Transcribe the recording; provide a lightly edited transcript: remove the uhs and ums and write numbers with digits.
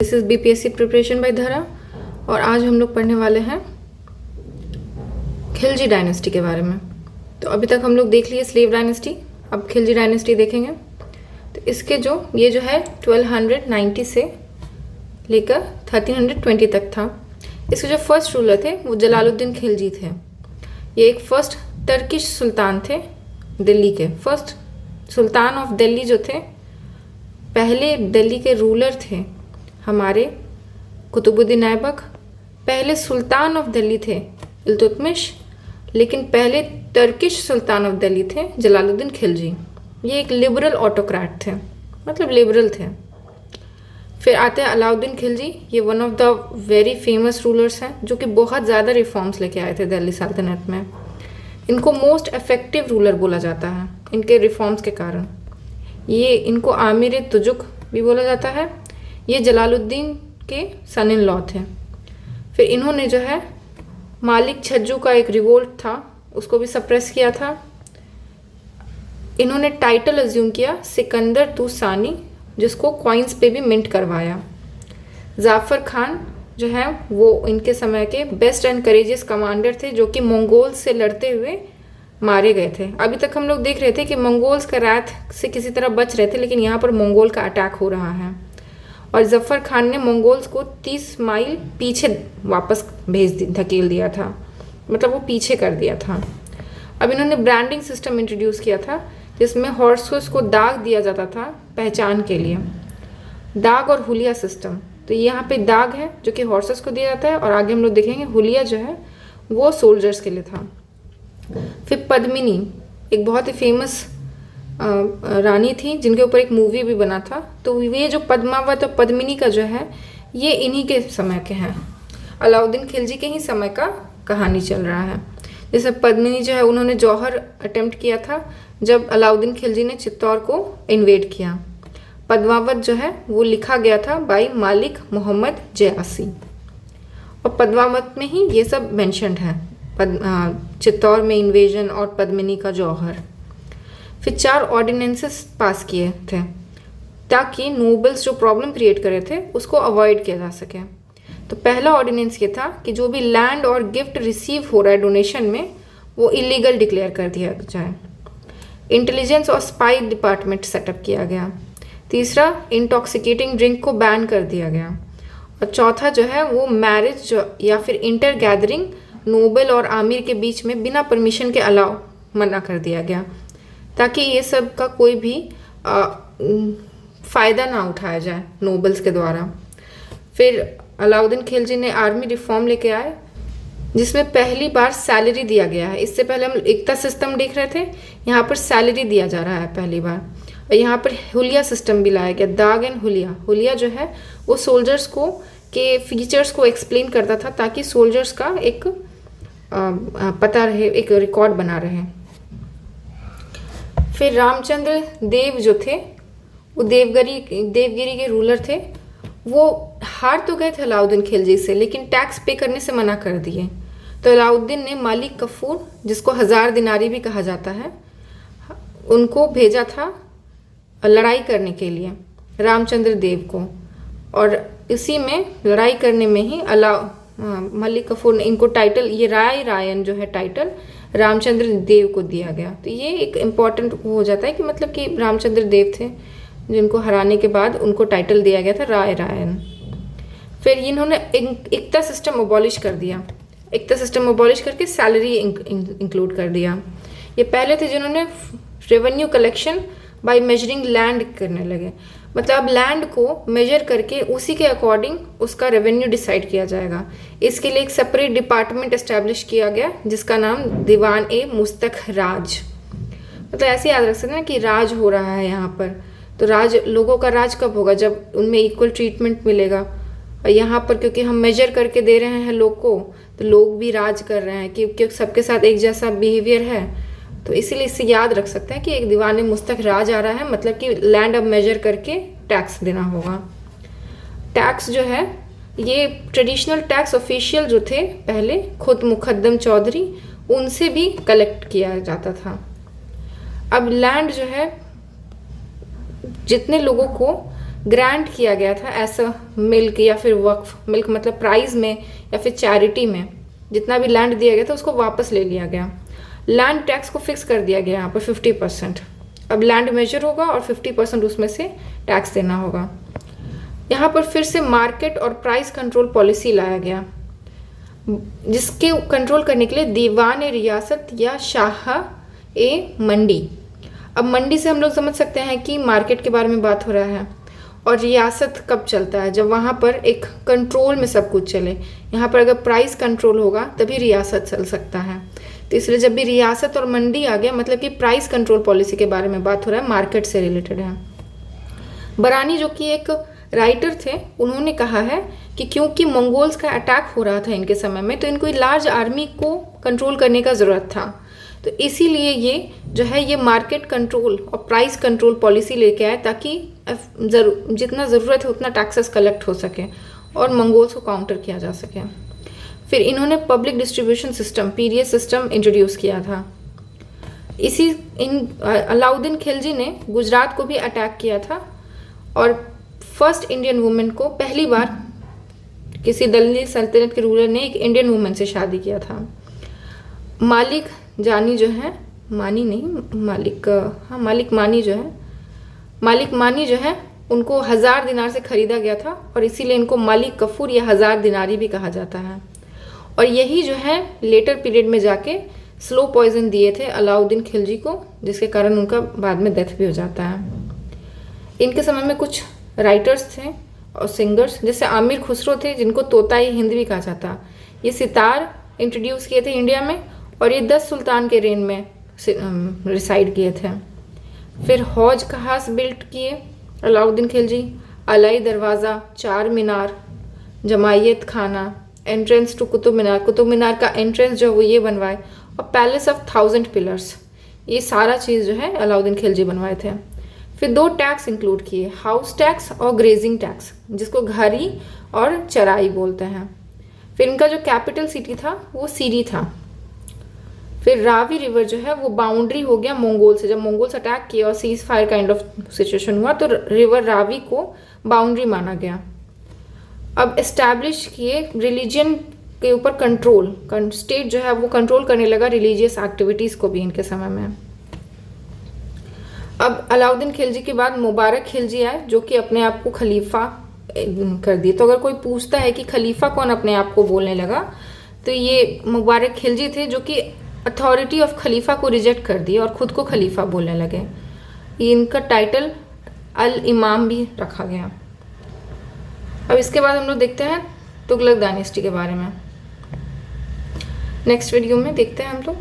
This is BPSC preparation bye धरा और आज हम लोग पढ़ने वाले हैं खिलजी डायनेस्टी के बारे में। तो अभी तक हम लोग देख लिए स्लेव डायनेस्टी, अब खिलजी डायनेस्टी देखेंगे। तो इसके ये जो है 1290 से लेकर 1320 तक था। इसके जो फर्स्ट रूलर थे वो जलालुद्दीन खिलजी थे। ये एक फर्स्ट टर्किश सुल्तान थे, दिल्ली के फर्स्ट सुल्तान ऑफ दिल्ली जो थे, पहले दिल्ली के रूलर थे हमारे कुतुबुद्दीन ऐबक। पहले सुल्तान ऑफ दिल्ली थे इल्तुतमिश, लेकिन पहले टर्किश सुल्तान ऑफ दिल्ली थे जलालुद्दीन खिलजी। ये एक लिबरल ऑटोक्रेट थे, मतलब लिबरल थे। फिर आते हैं अलाउद्दीन खिलजी। ये one of the very famous rulers हैं जो कि बहुत ज़्यादा रिफॉर्म्स लेके आए थे दिल्ली सल्तनत में। इनको मोस्ट इफेक्टिव रूलर बोला जाता है इनके रिफॉर्म्स के कारण। ये इनको आमिर तुजुक भी बोला जाता है। ये जलालुद्दीन के सन इन लॉ थे। फिर इन्होंने जो है मालिक छज्जू का एक रिवोल्ट था उसको भी सप्रेस किया था। इन्होंने टाइटल अज्यूम किया सिकंदर तुसानी, जिसको कॉइन्स पे भी मिंट करवाया। जाफर खान जो है वो इनके समय के बेस्ट एंड करेजियस कमांडर थे जो कि मंगोल्स से लड़ते हुए मारे गए थे। अभी तक हम लोग देख रहे थे कि मंगोल्स का रात से किसी तरह बच रहे थे, लेकिन यहाँ पर मंगोल का अटैक हो रहा है और जफ़र खान ने मंगोल्स को 30 माइल पीछे वापस धकेल दिया था, मतलब वो पीछे कर दिया था। अब इन्होंने ब्रांडिंग सिस्टम इंट्रोड्यूस किया था जिसमें हॉर्सेस को दाग दिया जाता था पहचान के लिए, दाग और हुलिया सिस्टम। तो यहाँ पे दाग है जो कि हॉर्सेस को दिया जाता है और आगे हम लोग देखेंगे हुलिया जो है वो सोल्जर्स के लिए था। फिर पद्मिनी एक बहुत ही फेमस रानी थी जिनके ऊपर एक मूवी भी बना था। तो ये जो पद्मावत और पद्मिनी का जो है ये इन्हीं के समय के हैं, अलाउद्दीन खिलजी के ही समय का कहानी चल रहा है। जैसे पद्मिनी जो है उन्होंने जौहर अटेम्प्ट किया था जब अलाउद्दीन खिलजी ने चित्तौड़ को इन्वेड किया। पद्मावत जो है वो लिखा गया था बाई मालिक मोहम्मद जयासी और पद्मावत में ही ये सब मेंशन्ड है, चित्तौड़ में इन्वेजन और पद्मिनी का जौहर। फिर 4 ऑर्डिनेंसेस पास किए थे ताकि नोबल्स जो प्रॉब्लम क्रिएट कर रहे थे उसको अवॉइड किया जा सके। तो पहला ऑर्डिनेंस ये था कि जो भी लैंड और गिफ्ट रिसीव हो रहा है डोनेशन में वो इलीगल डिक्लेयर कर दिया जाए। इंटेलिजेंस और स्पाई डिपार्टमेंट सेटअप किया गया। तीसरा, इंटॉक्सिकेटिंग ड्रिंक को बैन कर दिया गया। और चौथा जो है वो मैरिज या फिर इंटर गैदरिंग नोबल और आमिर के बीच में बिना परमिशन के अलाउ मना कर दिया गया ताकि ये सब का कोई भी फ़ायदा ना उठाया जाए नोबल्स के द्वारा। फिर अलाउद्दीन खिलजी ने आर्मी रिफॉर्म लेके आए जिसमें पहली बार सैलरी दिया गया है। इससे पहले हम एकता सिस्टम देख रहे थे, यहाँ पर सैलरी दिया जा रहा है पहली बार। और यहाँ पर हुलिया सिस्टम भी लाया गया, दाग एंड हुलिया। हुलिया जो है वो सोल्जर्स को के फीचर्स को एक्सप्लेन करता था ताकि सोल्जर्स का एक पता रहे, एक रिकॉर्ड बना रहे। फिर रामचंद्र देव जो थे वो देवगिरी के रूलर थे। वो हार तो गए थे अलाउद्दीन खिलजी से, लेकिन टैक्स पे करने से मना कर दिए। तो अलाउद्दीन ने मालिक कफूर, जिसको 1000 दिनारी भी कहा जाता है, उनको भेजा था लड़ाई करने के लिए रामचंद्र देव को। और इसी में लड़ाई करने में ही मलिक कफूर ने इनको टाइटल, ये रायन जो है टाइटल रामचंद्र देव को दिया गया। तो ये एक इम्पॉर्टेंट हो जाता है कि मतलब कि रामचंद्र देव थे जिनको हराने के बाद उनको टाइटल दिया गया था रायन। फिर इन्होंने एकता सिस्टम अबॉलिश कर दिया। एकता सिस्टम अबॉलिश करके सैलरी इंक्लूड कर दिया। ये पहले थे जिन्होंने revenue collection by measuring land करने लगे, मतलब अब लैंड को मेजर करके उसी के अकॉर्डिंग उसका रेवेन्यू डिसाइड किया जाएगा। इसके लिए एक सेपरेट डिपार्टमेंट एस्टेब्लिश किया गया जिसका नाम दीवान ए मुस्तक राज। मतलब ऐसे याद रख सकते हैं कि राज हो रहा है यहाँ पर। तो राज, लोगों का राज कब होगा? जब उनमें इक्वल ट्रीटमेंट मिलेगा। और यहाँ पर क्योंकि हम मेजर करके दे रहे हैं लोग को, तो लोग भी राज कर रहे हैं क्योंकि सबके साथ एक जैसा बिहेवियर है। तो इसीलिए इससे याद रख सकते हैं कि एक दीवान मुस्तक राज आ रहा है, मतलब कि लैंड अब मेजर करके टैक्स देना होगा। टैक्स जो है ये ट्रेडिशनल टैक्स ऑफिशियल जो थे पहले, खुद मुकद्दम चौधरी, उनसे भी कलेक्ट किया जाता था। अब लैंड जो है जितने लोगों को ग्रांट किया गया था ऐसा मिल्क या फिर वक्फ, मिल्क मतलब प्राइज में या फिर चैरिटी में जितना भी लैंड दिया गया था उसको वापस ले लिया गया। लैंड टैक्स को फिक्स कर दिया गया यहाँ पर 50%। अब लैंड मेजर होगा और 50% उसमें से टैक्स देना होगा। यहाँ पर फिर से मार्केट और प्राइस कंट्रोल पॉलिसी लाया गया, जिसके कंट्रोल करने के लिए दीवान ए रियासत या शाह ए मंडी। अब मंडी से हम लोग समझ सकते हैं कि मार्केट के बारे में बात हो रहा है, और रियासत कब चलता है, जब वहाँ पर एक कंट्रोल में सब कुछ चले। यहाँ पर अगर प्राइस कंट्रोल होगा तभी रियासत चल सकता है। तो इसलिए जब भी रियासत और मंडी आ गया मतलब कि प्राइस कंट्रोल पॉलिसी के बारे में बात हो रहा है, मार्केट से रिलेटेड है। बरानी जो कि एक राइटर थे, उन्होंने कहा है कि क्योंकि मंगोल्स का अटैक हो रहा था इनके समय में, तो इनको लार्ज आर्मी को कंट्रोल करने का ज़रूरत था। तो इसीलिए ये जो है ये मार्केट कंट्रोल और प्राइस कंट्रोल पॉलिसी लेके आए, ताकि जितना ज़रूरत है उतना टैक्सेस कलेक्ट हो सके और मंगोल्स को काउंटर किया जा सके। फिर इन्होंने public distribution system period system introduce किया था। अलाउद्दीन खिलजी ने गुजरात को भी अटैक किया था और फर्स्ट इंडियन वुमेन को पहली बार किसी दिल्ली सल्तनत के रूलर ने एक इंडियन वुमेन से शादी किया था। मालिक जानी जो है, मानी नहीं मालिक, हाँ मालिक मानी जो है उनको 1000 दिनार से खरीदा गया था और इसीलिए इनको मालिक कफूर या 1000 दिनारी भी कहा जाता है। और यही जो है लेटर पीरियड में जाके स्लो पॉइजन दिए थे अलाउद्दीन खिलजी को, जिसके कारण उनका बाद में डेथ भी हो जाता है। इनके समय में कुछ राइटर्स थे और सिंगर्स, जैसे आमिर खुसरो थे जिनको तोताई हिंद भी कहा जाता। ये सितार इंट्रोड्यूस किए थे इंडिया में और ये 10 सुल्तान के रेन में रिसाइड किए थे। फिर हौज कहास बिल्ट किए अलाउद्दीन खिलजी, अलाई दरवाज़ा, चार मीनार, जमायत खाना, एंट्रेंस टू कुतुब मीनार का एंट्रेंस जो वो ये बनवाए, और पैलेस ऑफ 1000 पिलर्स, ये सारा चीज़ जो है अलाउद्दीन खिलजी बनवाए थे। फिर 2 टैक्स इंक्लूड किए, हाउस टैक्स और ग्रेजिंग टैक्स, जिसको घरी और चराई बोलते हैं। फिर इनका जो कैपिटल सिटी था वो सीरी था। फिर रावी रिवर जो है वो बाउंड्री हो गया मंगोल से, जब मंगोल्स अटैक किए और cease fire kind of situation हुआ तो रिवर रावी को बाउंड्री माना गया। अब एस्टैब्लिश किए रिलीजन के ऊपर कंट्रोल, स्टेट जो है वो कंट्रोल करने लगा रिलीजियस एक्टिविटीज़ को भी इनके समय में। अब अलाउद्दीन खिलजी के बाद मुबारक खिलजी आए जो कि अपने आप को खलीफा कर दिए। तो अगर कोई पूछता है कि खलीफा कौन अपने आप को बोलने लगा, तो ये मुबारक खिलजी थे जो कि अथॉरिटी ऑफ खलीफा को रिजेक्ट कर दिए और खुद को खलीफा बोलने लगे। इनका टाइटल अल इमाम भी रखा गया। अब इसके बाद हम लोग देखते हैं तुगलक डायनेस्टी के बारे में। नेक्स्ट वीडियो में देखते हैं हम लोग।